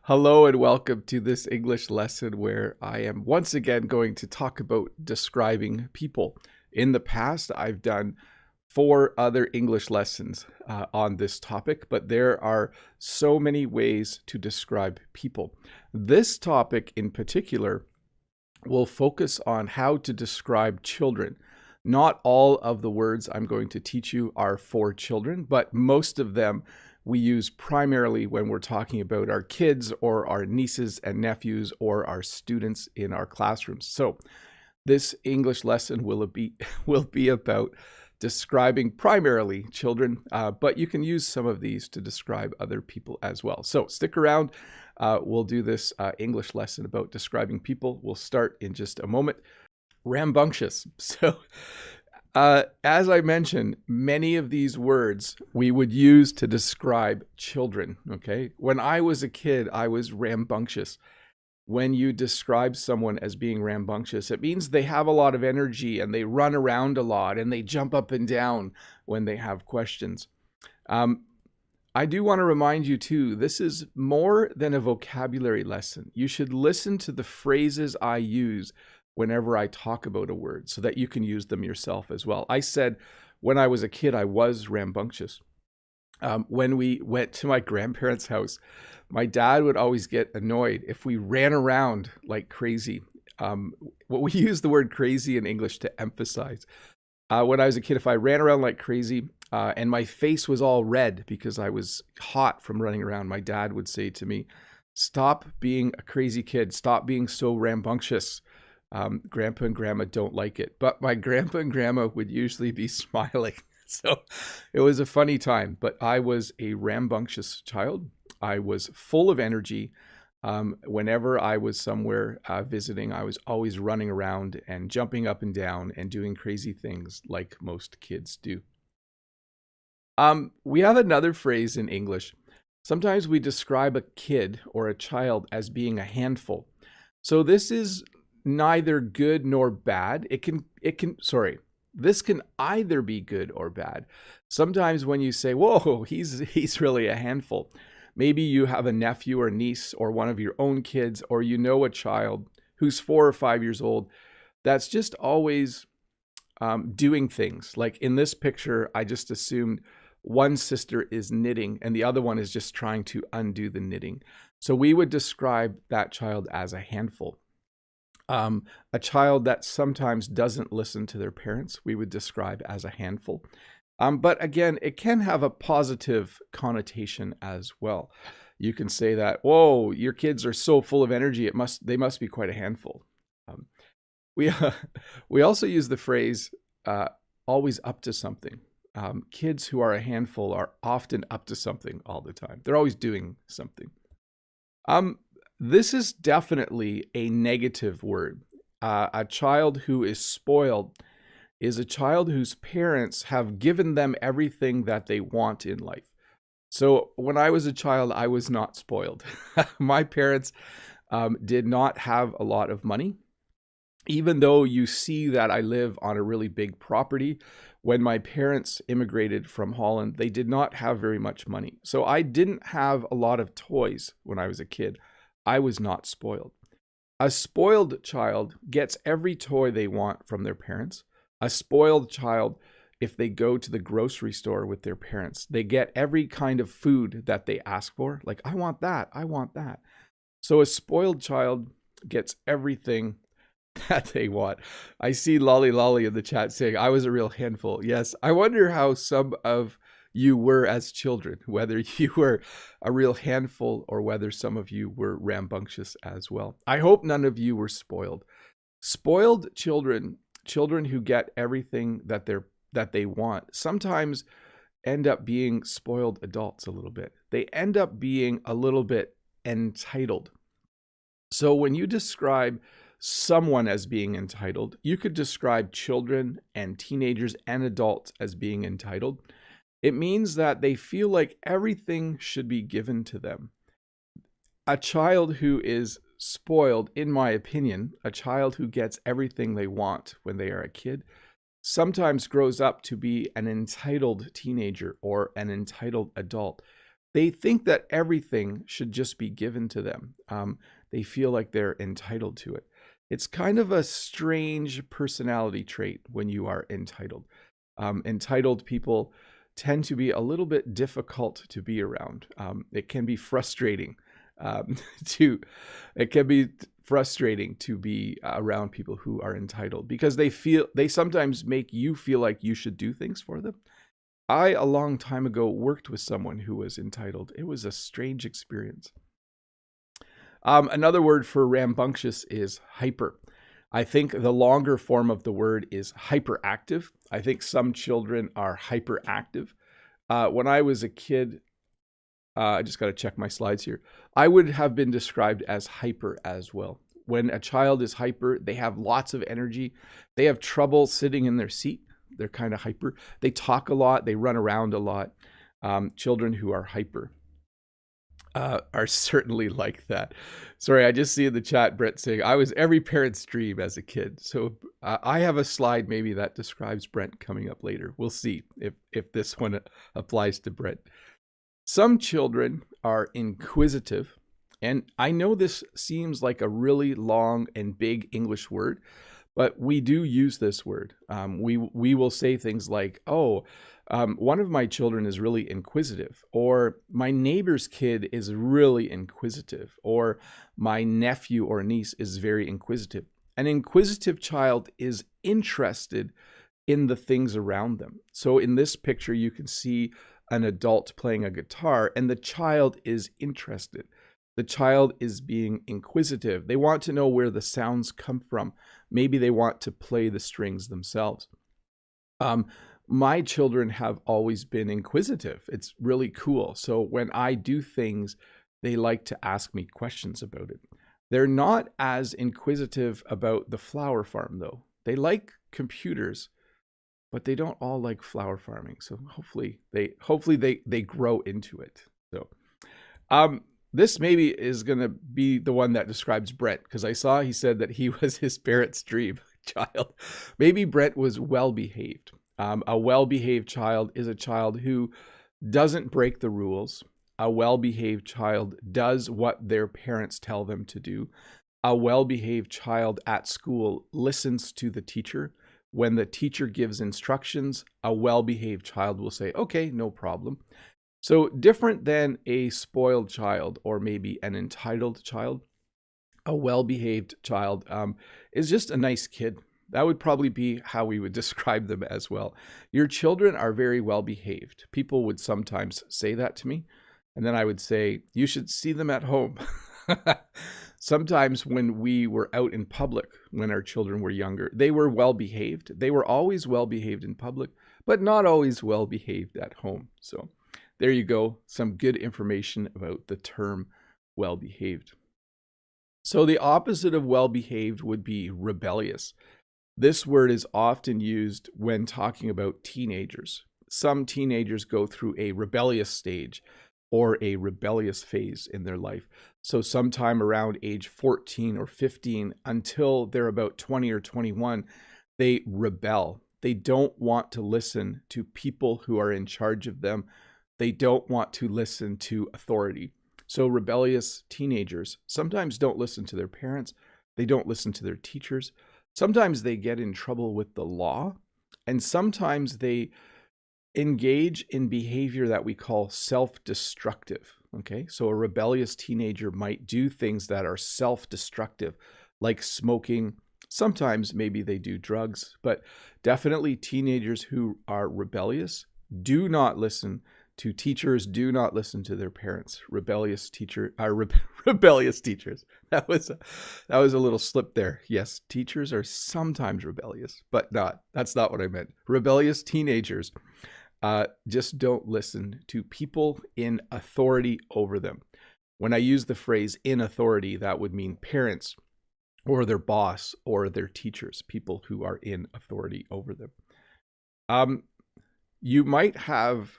Hello and welcome to this English lesson where I am once again going to talk about describing people. In the past, I've done 4 other English lessons on this topic, but there are so many ways to describe people. This topic in particular will focus on how to describe children. Not all of the words I'm going to teach you are for children, but most of them we use primarily when we're talking about our kids or our nieces and nephews or our students in our classrooms. So this English lesson will be about describing primarily children, but you can use some of these to describe other people as well. So stick around. We'll do this English lesson about describing people. We'll start in just a moment. Rambunctious. So as I mentioned, many of these words we would use to describe children, okay? When I was a kid, I was rambunctious. When you describe someone as being rambunctious, it means they have a lot of energy and they run around a lot and they jump up and down when they have questions. I do want to remind you too, this is more than a vocabulary lesson. You should listen to the phrases I use whenever I talk about a word so that you can use them yourself as well. I said when I was a kid, I was rambunctious. When we went to my grandparents' house, my dad would always get annoyed if we ran around like crazy. We use the word crazy in English to emphasize. When I was a kid, if I ran around like crazy and my face was all red because I was hot from running around, my dad would say to me, "Stop being a crazy kid. Stop being so rambunctious. Grandpa and grandma don't like it." But my grandpa and grandma would usually be smiling. So it was a funny time, but I was a rambunctious child. I was full of energy. Whenever I was somewhere visiting, I was always running around and jumping up and down and doing crazy things like most kids do. We have another phrase in English. Sometimes we describe a kid or a child as being a handful. So this is neither good nor bad. This can either be good or bad. Sometimes when you say, "Whoa, he's really a handful," maybe you have a nephew or niece or one of your own kids, or you know a child who's 4 or 5 years old that's just always doing things. Like in this picture, I just assumed one sister is knitting and the other one is just trying to undo the knitting. So we would describe that child as a handful. A child that sometimes doesn't listen to their parents, we would describe as a handful. But again, it can have a positive connotation as well. You can say that, "Whoa, your kids are so full of energy, they must be quite a handful." We we also use the phrase always up to something. Kids who are a handful are often up to something all the time. They're always doing something. This is definitely a negative word. A child who is spoiled is a child whose parents have given them everything that they want in life. So when I was a child, I was not spoiled. My parents did not have a lot of money. Even though you see that I live on a really big property, when my parents immigrated from Holland, they did not have very much money. So I didn't have a lot of toys when I was a kid. I was not spoiled. A spoiled child gets every toy they want from their parents. A spoiled child, if they go to the grocery store with their parents, they get every kind of food that they ask for. Like, "I want that, I want that." So a spoiled child gets everything that they want. I see Lolly Lolly in the chat saying, "I was a real handful." Yes, I wonder how some of you were as children, whether you were a real handful or whether some of you were rambunctious as well. I hope none of you were spoiled. Spoiled children who get everything that they want, sometimes end up being spoiled adults a little bit. They end up being a little bit entitled. So when you describe someone as being entitled, you could describe children and teenagers and adults as being entitled. It means that they feel like everything should be given to them. A child who is spoiled, in my opinion, a child who gets everything they want when they are a kid, sometimes grows up to be an entitled teenager or an entitled adult. They think that everything should just be given to them. They feel like they're entitled to it. It's kind of a strange personality trait when you are entitled. Entitled people tend to be a little bit difficult to be around. It can be frustrating um, to it can be frustrating to be around people who are entitled because they sometimes make you feel like you should do things for them. I, a long time ago, worked with someone who was entitled. It was a strange experience. Another word for rambunctious is hyper. I think the longer form of the word is hyperactive. I think some children are hyperactive. When I was a kid, I just got to check my slides here. I would have been described as hyper as well. When a child is hyper, they have lots of energy. They have trouble sitting in their seat. They're kind of hyper. They talk a lot. They run around a lot. Children who are hyper are certainly like that. Sorry, I just see in the chat Brett saying, I was every parent's dream as a kid. So I have a slide maybe that describes Brent coming up later. We'll see if this one applies to Brent. Some children are inquisitive. And I know this seems like a really long and big English word, but we do use this word. We will say things like, one of my children is really inquisitive, or my neighbor's kid is really inquisitive, or my nephew or niece is very inquisitive. An inquisitive child is interested in the things around them. So in this picture, you can see an adult playing a guitar, and the child is interested. The child is being inquisitive. They want to know where the sounds come from. Maybe they want to play the strings themselves. My children have always been inquisitive. It's really cool. So when I do things, they like to ask me questions about it. They're not as inquisitive about the flower farm, though. They like computers, but they don't all like flower farming. So hopefully they grow into it. So this maybe is going to be the one that describes Brent, because I saw he said that he was his parents' dream child. Maybe Brent was well-behaved. A well-behaved child is a child who doesn't break the rules. A well-behaved child does what their parents tell them to do. A well-behaved child at school listens to the teacher. When the teacher gives instructions, a well-behaved child will say, okay, no problem. So different than a spoiled child or maybe an entitled child, a well-behaved child is just a nice kid. That would probably be how we would describe them as well. Your children are very well-behaved. People would sometimes say that to me, and then I would say, you should see them at home. Sometimes when we were out in public, when our children were younger, they were well-behaved. They were always well-behaved in public, but not always well-behaved at home. So there you go, some good information about the term well-behaved. So the opposite of well-behaved would be rebellious. This word is often used when talking about teenagers. Some teenagers go through a rebellious stage or a rebellious phase in their life. So sometime around age 14 or 15 until they're about 20 or 21, they rebel. They don't want to listen to people who are in charge of them. They don't want to listen to authority. So rebellious teenagers sometimes don't listen to their parents. They don't listen to their teachers. Sometimes they get in trouble with the law, and sometimes they engage in behavior that we call self-destructive. Okay, so a rebellious teenager might do things that are self-destructive, like smoking. Sometimes maybe they do drugs, but definitely teenagers who are rebellious do not listen to teachers, do not listen to their parents. Rebellious teachers. That was a little slip there. Yes, teachers are sometimes rebellious, but that's not what I meant. Rebellious teenagers just don't listen to people in authority over them. When I use the phrase in authority, that would mean parents or their boss or their teachers, people who are in authority over them. You might have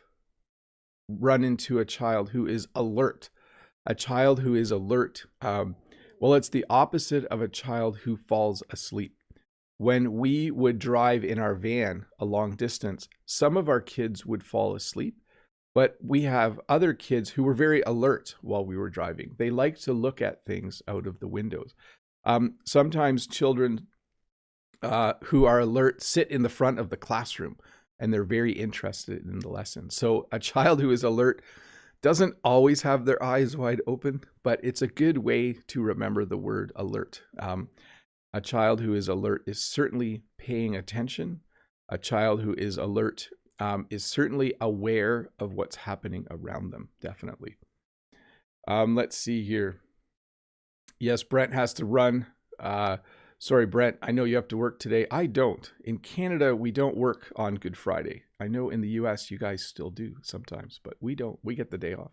run into a child who is alert. A child who is alert, well, it's the opposite of a child who falls asleep. When we would drive in our van a long distance, some of our kids would fall asleep. But we have other kids who were very alert while we were driving. They like to look at things out of the windows. Sometimes children who are alert sit in the front of the classroom and they're very interested in the lesson. So a child who is alert doesn't always have their eyes wide open, but it's a good way to remember the word alert. A child who is alert is certainly paying attention. A child who is alert is certainly aware of what's happening around them, definitely. Let's see here. Yes, Brent has to run. Sorry, Brent, I know you have to work today. I don't. In Canada, we don't work on Good Friday. I know in the US, you guys still do sometimes, but we don't. We get the day off.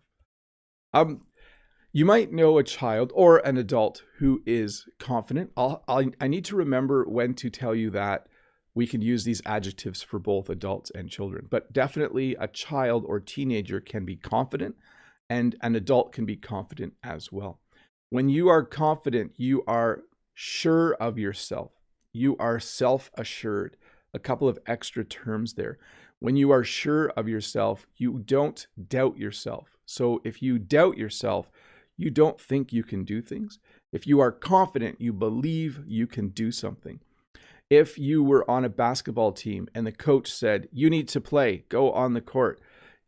You might know a child or an adult who is confident. I need to remember when to tell you that we can use these adjectives for both adults and children, but definitely a child or teenager can be confident and an adult can be confident as well. When you are confident, you are sure of yourself. You are self-assured. A couple of extra terms there. When you are sure of yourself, you don't doubt yourself. So if you doubt yourself, you don't think you can do things. If you are confident, you believe you can do something. If you were on a basketball team and the coach said, you need to play, go on the court.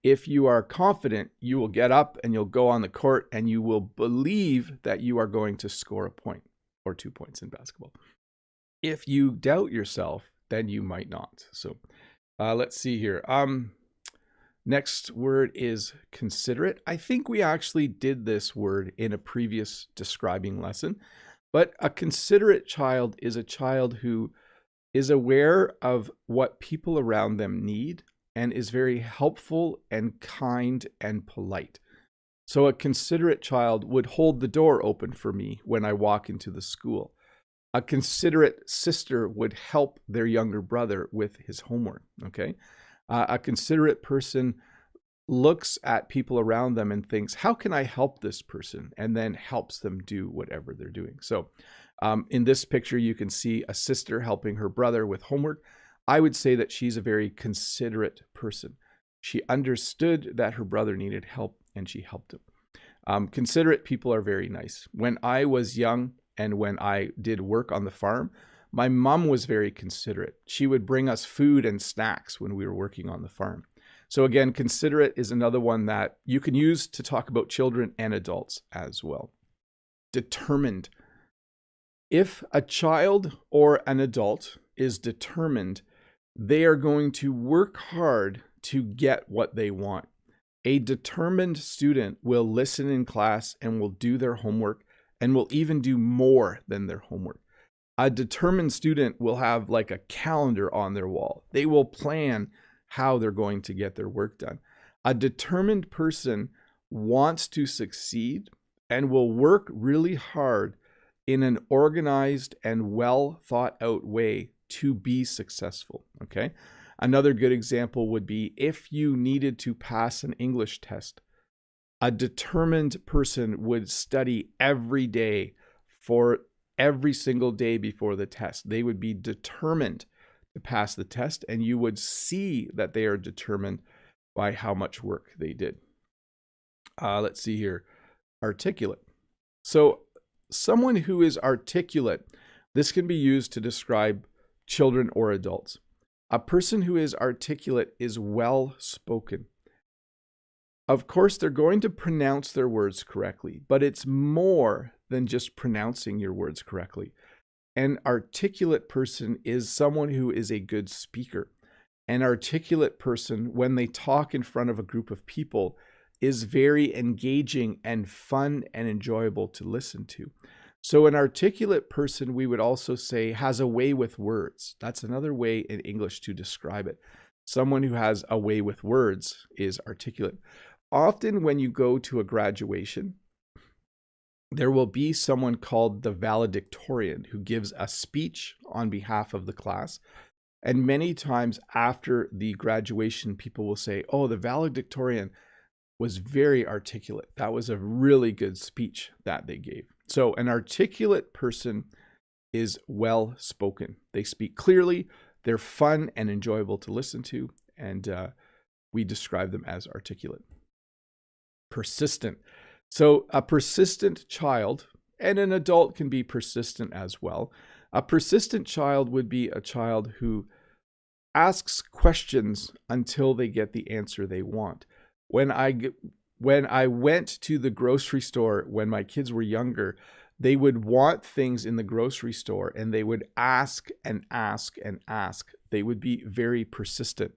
If you are confident, you will get up and you'll go on the court and you will believe that you are going to score a point or 2 points in basketball. If you doubt yourself, then you might not. So let's see here. Next word is considerate. I think we actually did this word in a previous describing lesson, but a considerate child is a child who is aware of what people around them need and is very helpful and kind and polite. So a considerate child would hold the door open for me when I walk into the school. A considerate sister would help their younger brother with his homework, okay? A considerate person looks at people around them and thinks, how can I help this person? And then helps them do whatever they're doing. So in this picture, you can see a sister helping her brother with homework. I would say that she's a very considerate person. She understood that her brother needed help and she helped him. Considerate people are very nice. When I was young and when I did work on the farm, my mom was very considerate. She would bring us food and snacks when we were working on the farm. So again, considerate is another one that you can use to talk about children and adults as well. Determined. If a child or an adult is determined, they are going to work hard to get what they want. A determined student will listen in class and will do their homework and will even do more than their homework. A determined student will have like a calendar on their wall. They will plan how they're going to get their work done. A determined person wants to succeed and will work really hard in an organized and well thought out way to be successful, okay? Another good example would be if you needed to pass an English test, a determined person would study every day for every single day before the test. They would be determined to pass the test, and you would see that they are determined by how much work they did. Let's see here. Articulate. So someone who is articulate, this can be used to describe children or adults. A person who is articulate is well spoken. Of course, they're going to pronounce their words correctly, but it's more than just pronouncing your words correctly. An articulate person is someone who is a good speaker. An articulate person, when they talk in front of a group of people, is very engaging and fun and enjoyable to listen to. So an articulate person, we would also say, has a way with words. That's another way in English to describe it. Someone who has a way with words is articulate. Often when you go to a graduation, there will be someone called the valedictorian who gives a speech on behalf of the class. And many times after the graduation, people will say, oh, the valedictorian was very articulate. That was a really good speech that they gave. So an articulate person is well spoken. They speak clearly, they're fun and enjoyable to listen to, and we describe them as articulate. Persistent. So a persistent child, and an adult can be persistent as well. A persistent child would be a child who asks questions until they get the answer they want. When I went to the grocery store when my kids were younger, they would want things in the grocery store and they would ask and ask and ask. They would be very persistent.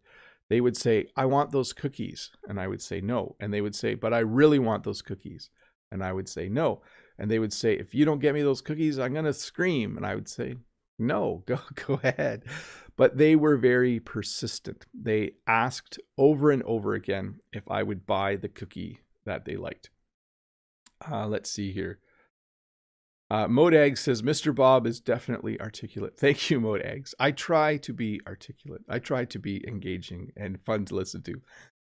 They would say, I want those cookies. And I would say no. And they would say, but I really want those cookies. And I would say no. And they would say, if you don't get me those cookies, I'm going to scream. And I would say, no, go ahead. But they were very persistent. They asked over and over again if I would buy the cookie that they liked. Let's see here. Modag says, Mr. Bob is definitely articulate. Thank you, Modags. I try to be articulate. I try to be engaging and fun to listen to.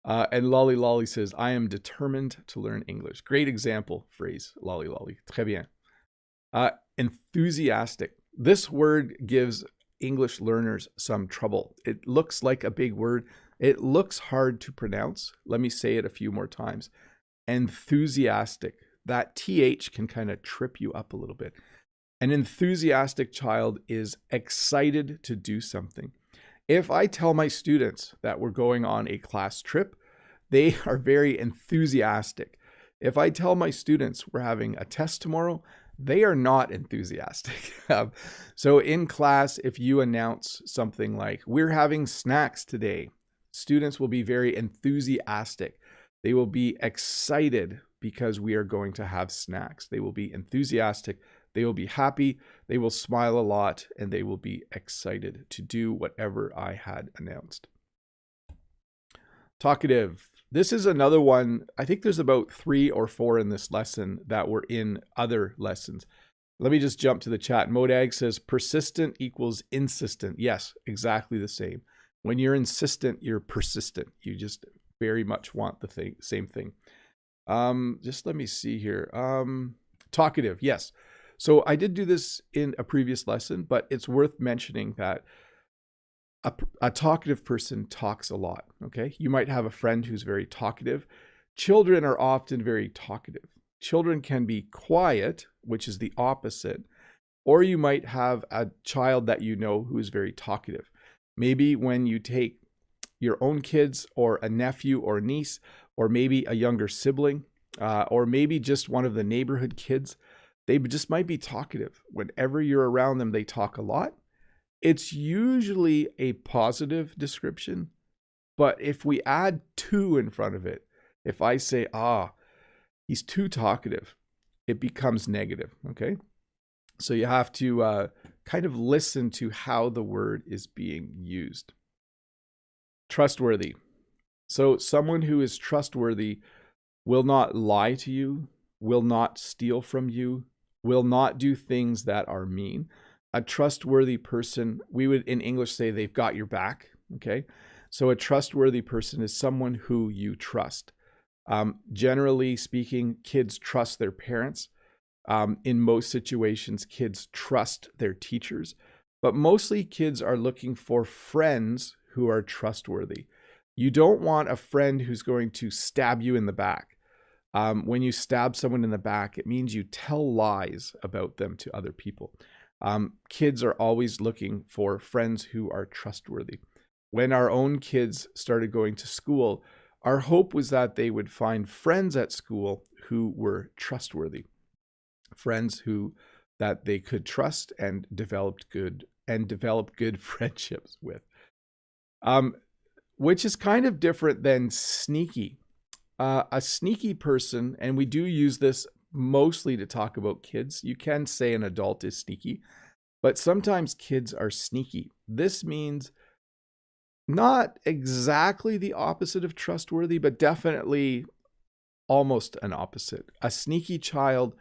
And Lolly Lolly says, I am determined to learn English. Great example phrase, Lolly Lolly. Très bien. Enthusiastic. This word gives English learners some trouble. It looks like a big word. It looks hard to pronounce. Let me say it a few more times. Enthusiastic. That TH can kind of trip you up a little bit. An enthusiastic child is excited to do something. If I tell my students that we're going on a class trip, they are very enthusiastic. If I tell my students we're having a test tomorrow, they are not enthusiastic. So in class, if you announce something like, we're having snacks today, students will be very enthusiastic. They will be excited because we are going to have snacks. They will be enthusiastic. They will be happy. They will smile a lot, and they will be excited to do whatever I had announced. Talkative. This is another one. I think there's about 3 or 4 in this lesson that were in other lessons. Let me just jump to the chat. Modag says persistent equals insistent. Yes, exactly the same. When you're insistent, you're persistent. You just very much want the same thing. Just let me see here. Talkative. Yes. So I did do this in a previous lesson, but it's worth mentioning that a talkative person talks a lot, okay? You might have a friend who's very talkative. Children are often very talkative. Children can be quiet, which is the opposite, or you might have a child that you know who is very talkative. Maybe when you take your own kids or a nephew or niece, or maybe a younger sibling, or maybe just one of the neighborhood kids, they just might be talkative. Whenever you're around them, they talk a lot. It's usually a positive description, but if we add "too" in front of it, if I say, he's too talkative, it becomes negative, okay? So you have to kind of listen to how the word is being used. Trustworthy. So someone who is trustworthy will not lie to you, will not steal from you, will not do things that are mean. A trustworthy person, we would in English say they've got your back, okay? So a trustworthy person is someone who you trust. Generally speaking, kids trust their parents. In most situations, kids trust their teachers, but mostly kids are looking for friends who are trustworthy. You don't want a friend who's going to stab you in the back. When you stab someone in the back, it means you tell lies about them to other people. Kids are always looking for friends who are trustworthy. When our own kids started going to school, our hope was that they would find friends at school who were trustworthy, friends that they could trust and develop good friendships with. Which is kind of different than sneaky. A sneaky person, and we do use this mostly to talk about kids. You can say an adult is sneaky, but sometimes kids are sneaky. This means not exactly the opposite of trustworthy, but definitely almost an opposite. A sneaky child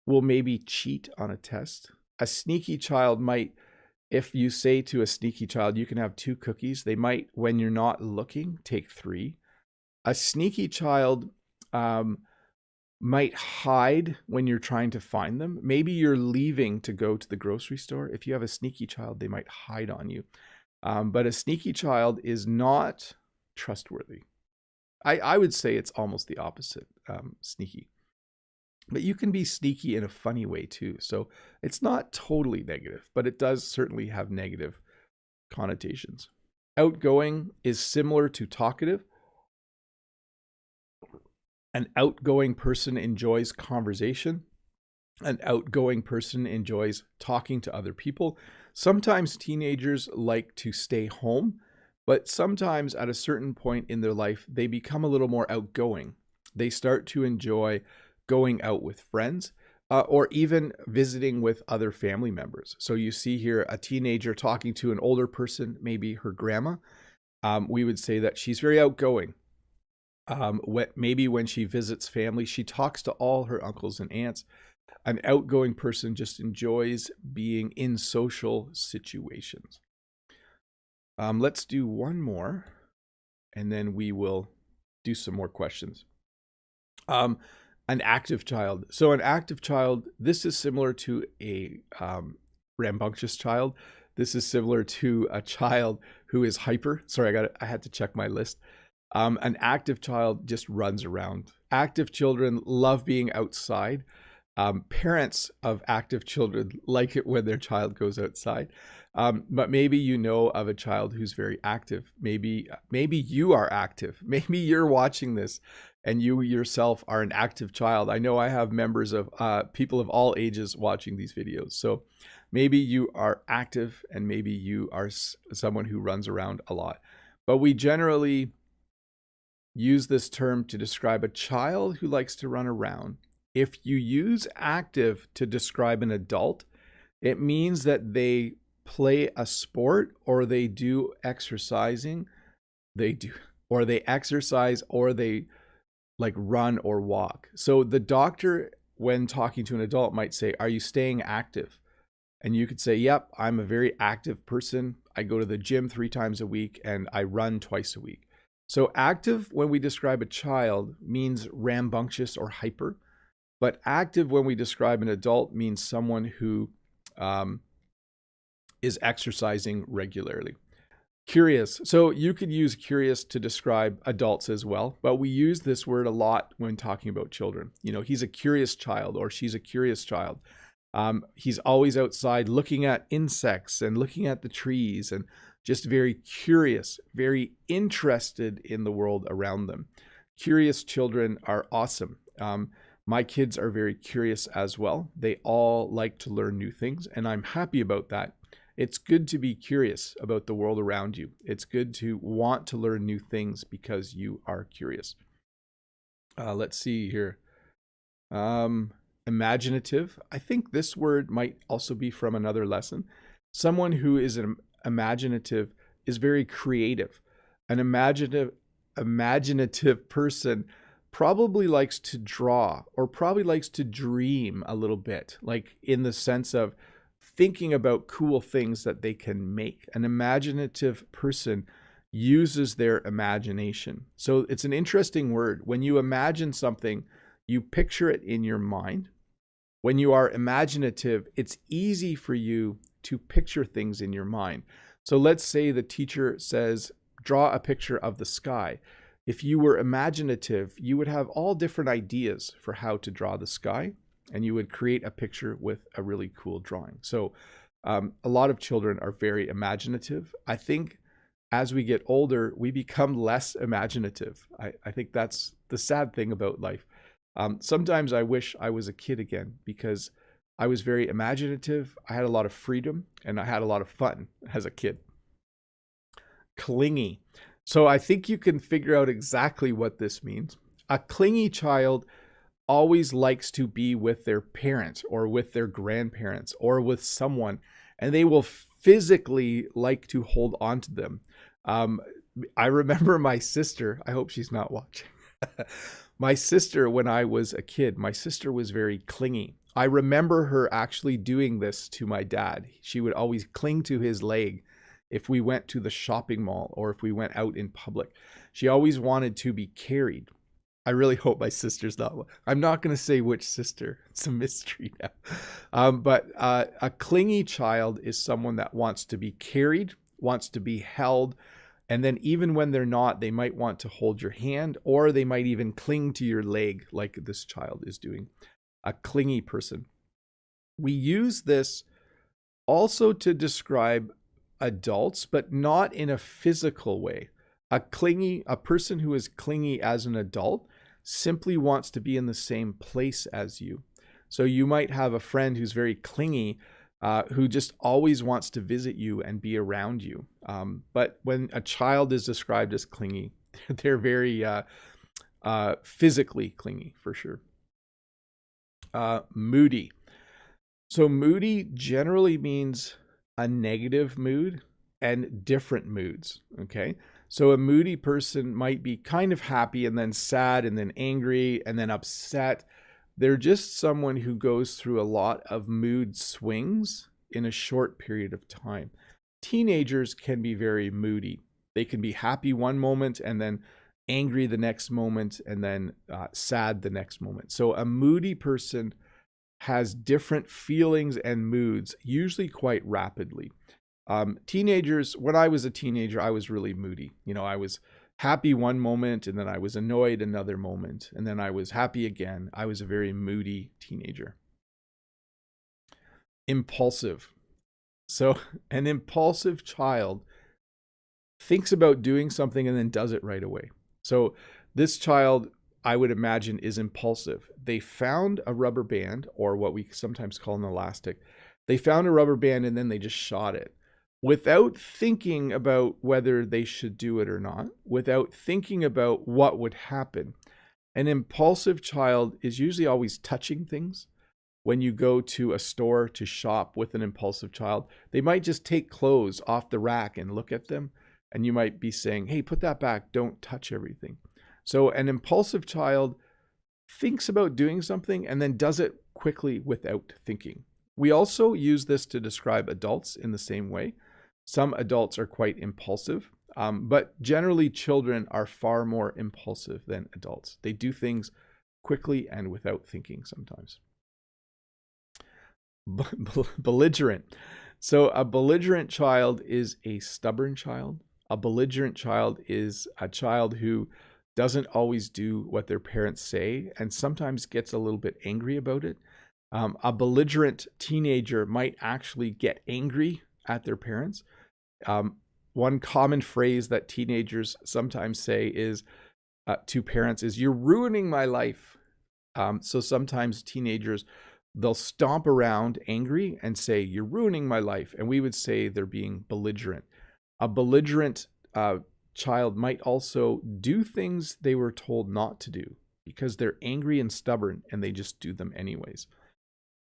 will maybe cheat on a test. A sneaky child might, if you say to a sneaky child, you can have 2 cookies, they might, when you're not looking, take 3. A sneaky child might hide when you're trying to find them. Maybe you're leaving to go to the grocery store. If you have a sneaky child, they might hide on you. But a sneaky child is not trustworthy. I would say it's almost the opposite, sneaky. But you can be sneaky in a funny way too. So it's not totally negative, but it does certainly have negative connotations. Outgoing is similar to talkative. An outgoing person enjoys conversation. An outgoing person enjoys talking to other people. Sometimes teenagers like to stay home, but sometimes at a certain point in their life, they become a little more outgoing. They start to enjoy going out with friends, or even visiting with other family members. So you see here a teenager talking to an older person, maybe her grandma. We would say that she's very outgoing. Maybe when she visits family, she talks to all her uncles and aunts. An outgoing person just enjoys being in social situations. Let's do one more, and then we will do some more questions. An active child. So an active child, this is similar to a rambunctious child. This is similar to a child who is hyper. Sorry, I had to check my list. An active child just runs around. Active children love being outside. Parents of active children like it when their child goes outside. But maybe you know of a child who's very active. Maybe you are active. Maybe you're watching this and you yourself are an active child. I know I have members of people of all ages watching these videos. So maybe you are active and maybe you are someone who runs around a lot. But we generally use this term to describe a child who likes to run around. If you use active to describe an adult, it means that they play a sport or they do exercising. Or they exercise or they like run or walk. So the doctor, when talking to an adult, might say, "Are you staying active?" And you could say, "Yep, I'm a very active person. I go to the gym 3 times a week and I run twice a week." So active, when we describe a child, means rambunctious or hyper. But active, when we describe an adult, means someone who is exercising regularly. Curious. So you could use curious to describe adults as well, but we use this word a lot when talking about children. You know, he's a curious child or she's a curious child. He's always outside looking at insects and looking at the trees and just very curious, very interested in the world around them. Curious children are awesome. My kids are very curious as well. They all like to learn new things, and I'm happy about that. It's good to be curious about the world around you. It's good to want to learn new things because you are curious. Let's see here. Imaginative. I think this word might also be from another lesson. Someone who is an imaginative is very creative. An imaginative person probably likes to draw or probably likes to dream a little bit, like in the sense of thinking about cool things that they can make. An imaginative person uses their imagination. So it's an interesting word. When you imagine something, you picture it in your mind. When you are imaginative, it's easy for you to picture things in your mind. So let's say the teacher says, draw a picture of the sky. If you were imaginative, you would have all different ideas for how to draw the sky, and you would create a picture with a really cool drawing. So a lot of children are very imaginative. I think as we get older, we become less imaginative. I think that's the sad thing about life. Sometimes I wish I was a kid again because I was very imaginative. I had a lot of freedom and I had a lot of fun as a kid. Clingy. So I think you can figure out exactly what this means. A clingy child always likes to be with their parents or with their grandparents or with someone, and they will physically like to hold on to them. I remember my sister, I hope she's not watching. My sister, when I was a kid, my sister was very clingy. I remember her actually doing this to my dad. She would always cling to his leg if we went to the shopping mall or if we went out in public. She always wanted to be carried. I really hope my sister's not. I'm not going to say which sister. It's a mystery now. But a clingy child is someone that wants to be carried, wants to be held, And then even when they're not, they might want to hold your hand, or they might even cling to your leg like this child is doing. A clingy person. We use this also to describe adults, but not in a physical way. A person who is clingy as an adult simply wants to be in the same place as you. So you might have a friend who's very clingy, who just always wants to visit you and be around you. But when a child is described as clingy, they're very physically clingy for sure. Moody. So moody generally means a negative mood and different moods. Okay. So a moody person might be kind of happy and then sad and then angry and then upset. They're just someone who goes through a lot of mood swings in a short period of time. Teenagers can be very moody. They can be happy one moment and then angry the next moment and then sad the next moment. So a moody person has different feelings and moods, usually quite rapidly. Teenagers, when I was a teenager, I was really moody. I was happy one moment and then I was annoyed another moment and then I was happy again. I was a very moody teenager. Impulsive. So an impulsive child thinks about doing something and then does it right away. So this child, I would imagine, is impulsive. They found a rubber band, or what we sometimes call an elastic. They found a rubber band and then they just shot it without thinking about whether they should do it or not, without thinking about what would happen. An impulsive child is usually always touching things. When you go to a store to shop with an impulsive child, they might just take clothes off the rack and look at them. And you might be saying, hey, put that back. Don't touch everything. So an impulsive child thinks about doing something and then does it quickly without thinking. We also use this to describe adults in the same way. Some adults are quite impulsive, but generally children are far more impulsive than adults. They do things quickly and without thinking sometimes. Belligerent. So a belligerent child is a stubborn child. A belligerent child is a child who doesn't always do what their parents say and sometimes gets a little bit angry about it. A belligerent teenager might actually get angry at their parents. One common phrase that teenagers sometimes say is to parents is, "You're ruining my life." So sometimes teenagers, they'll stomp around angry and say, "You're ruining my life." And we would say they're being belligerent. A belligerent child might also do things they were told not to do because they're angry and stubborn and they just do them anyways.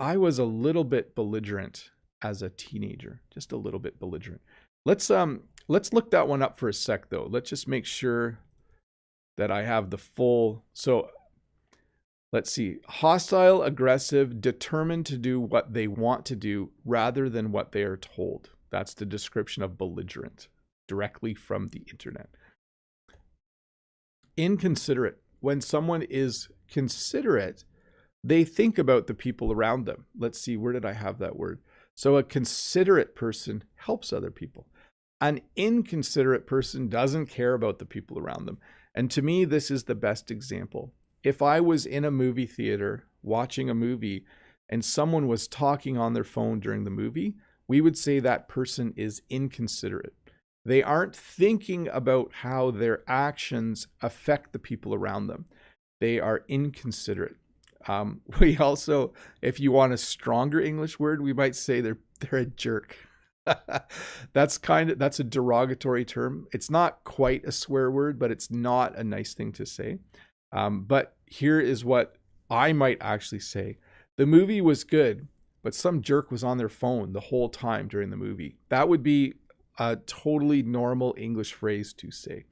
I was a little bit belligerent as a teenager, just a little bit belligerent. Let's look that one up for a sec though. Let's just make sure that I have the full. So let's see. Hostile, aggressive, determined to do what they want to do rather than what they are told. That's the description of belligerent, directly from the internet. Inconsiderate. When someone is considerate, they think about the people around them. Let's see, where did I have that word? So a considerate person helps other people. An inconsiderate person doesn't care about the people around them. And to me, this is the best example. If I was in a movie theater watching a movie and someone was talking on their phone during the movie, we would say that person is inconsiderate. They aren't thinking about how their actions affect the people around them. They are inconsiderate. We also, if you want a stronger English word, we might say they're a jerk. That's a derogatory term. It's not quite a swear word, but it's not a nice thing to say. But here is what I might actually say. The movie was good, but some jerk was on their phone the whole time during the movie. That would be a totally normal English phrase to say.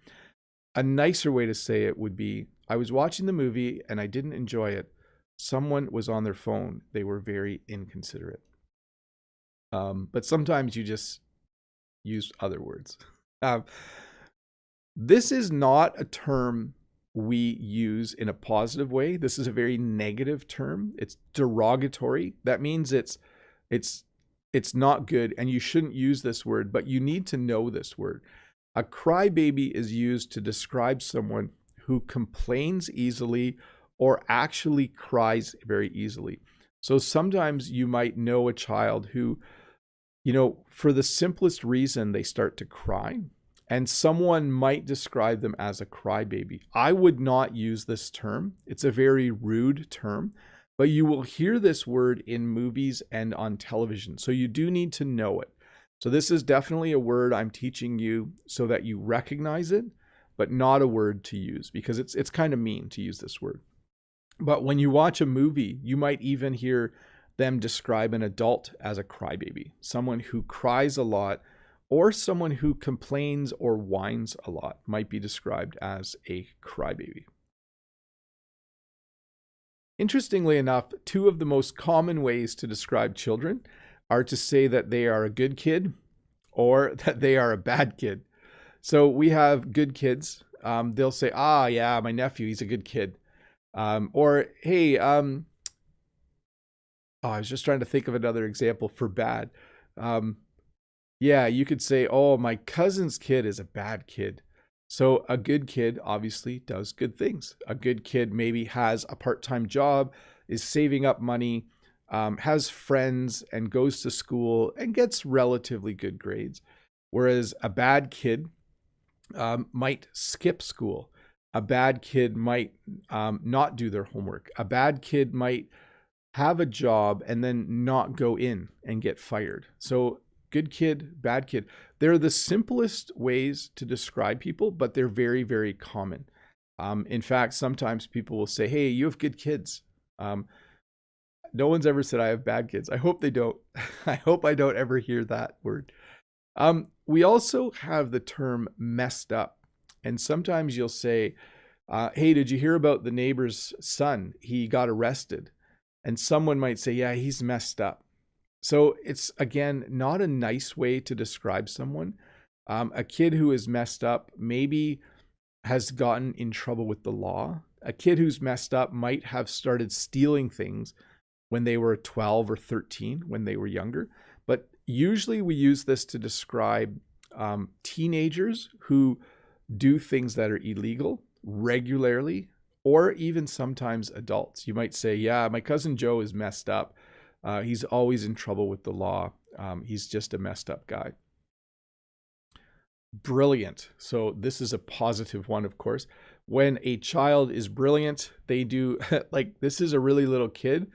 A nicer way to say it would be, I was watching the movie and I didn't enjoy it. Someone was on their phone. They were very inconsiderate. But sometimes you just use other words. This is not a term we use in a positive way. This is a very negative term. It's derogatory. That means it's not good, and you shouldn't use this word, but you need to know this word. A crybaby is used to describe someone who complains easily or actually cries very easily. So sometimes you might know a child who, for the simplest reason, they start to cry, and someone might describe them as a crybaby. I would not use this term. It's a very rude term, but you will hear this word in movies and on television. So you do need to know it. So this is definitely a word I'm teaching you so that you recognize it, but not a word to use, because it's kind of mean to use this word. But when you watch a movie, you might even hear them describe an adult as a crybaby, someone who cries a lot, or someone who complains or whines a lot might be described as a crybaby. Interestingly enough, two of the most common ways to describe children are to say that they are a good kid or that they are a bad kid. So we have good kids. They'll say, yeah, my nephew, he's a good kid. Or, hey, I was just trying to think of another example for bad. Yeah, you could say, oh, my cousin's kid is a bad kid. So a good kid obviously does good things. A good kid maybe has a part-time job, is saving up money, has friends and goes to school and gets relatively good grades. Whereas a bad kid might skip school. A bad kid might not do their homework. A bad kid might have a job and then not go in and get fired. So good kid, bad kid. They're the simplest ways to describe people, but they're very, very common. In fact, sometimes people will say, hey, you have good kids. No one's ever said I have bad kids. I hope they don't. I hope I don't ever hear that word. We also have the term messed up. And sometimes you'll say, hey, did you hear about the neighbor's son? He got arrested. And someone might say, yeah, he's messed up. So it's, again, not a nice way to describe someone. A kid who is messed up maybe has gotten in trouble with the law. A kid who's messed up might have started stealing things when they were 12 or 13, when they were younger. But usually we use this to describe teenagers who do things that are illegal regularly, or even sometimes adults. You might say, yeah, my cousin Joe is messed up. He's always in trouble with the law. He's just a messed up guy. Brilliant. So this is a positive one, of course. When a child is brilliant, they do, like, this is a really little kid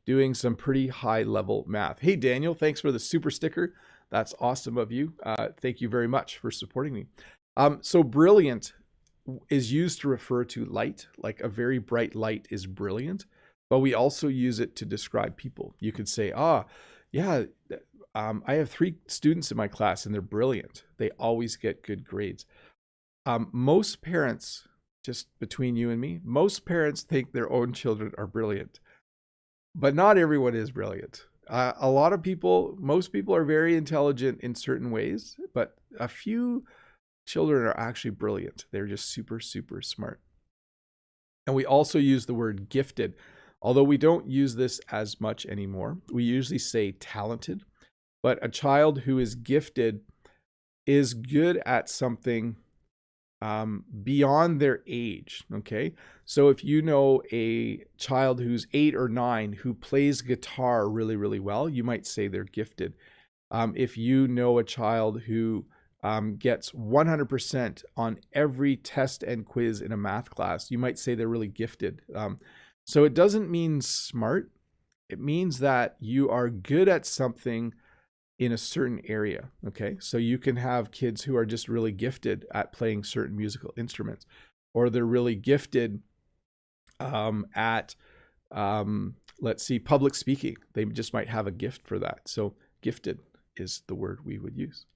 doing some pretty high level math. Hey, Daniel, thanks for the super sticker. That's awesome of you. Thank you very much for supporting me. So brilliant is used to refer to light, like a very bright light is brilliant, but we also use it to describe people. You could say, yeah, I have 3 students in my class and they're brilliant. They always get good grades. Most parents, just between you and me, most parents think their own children are brilliant, but not everyone is brilliant. A lot of people, most people are very intelligent in certain ways, but a few children are actually brilliant. They're just super, super smart. And we also use the word gifted, although we don't use this as much anymore. We usually say talented, but a child who is gifted is good at something beyond their age. Okay. So if you know a child who's 8 or 9 who plays guitar really, really well, you might say they're gifted. If you know a child who gets 100% on every test and quiz in a math class, you might say they're really gifted. So it doesn't mean smart. It means that you are good at something in a certain area. Okay. So you can have kids who are just really gifted at playing certain musical instruments, or they're really gifted at, let's see, public speaking. They just might have a gift for that. So gifted is the word we would use.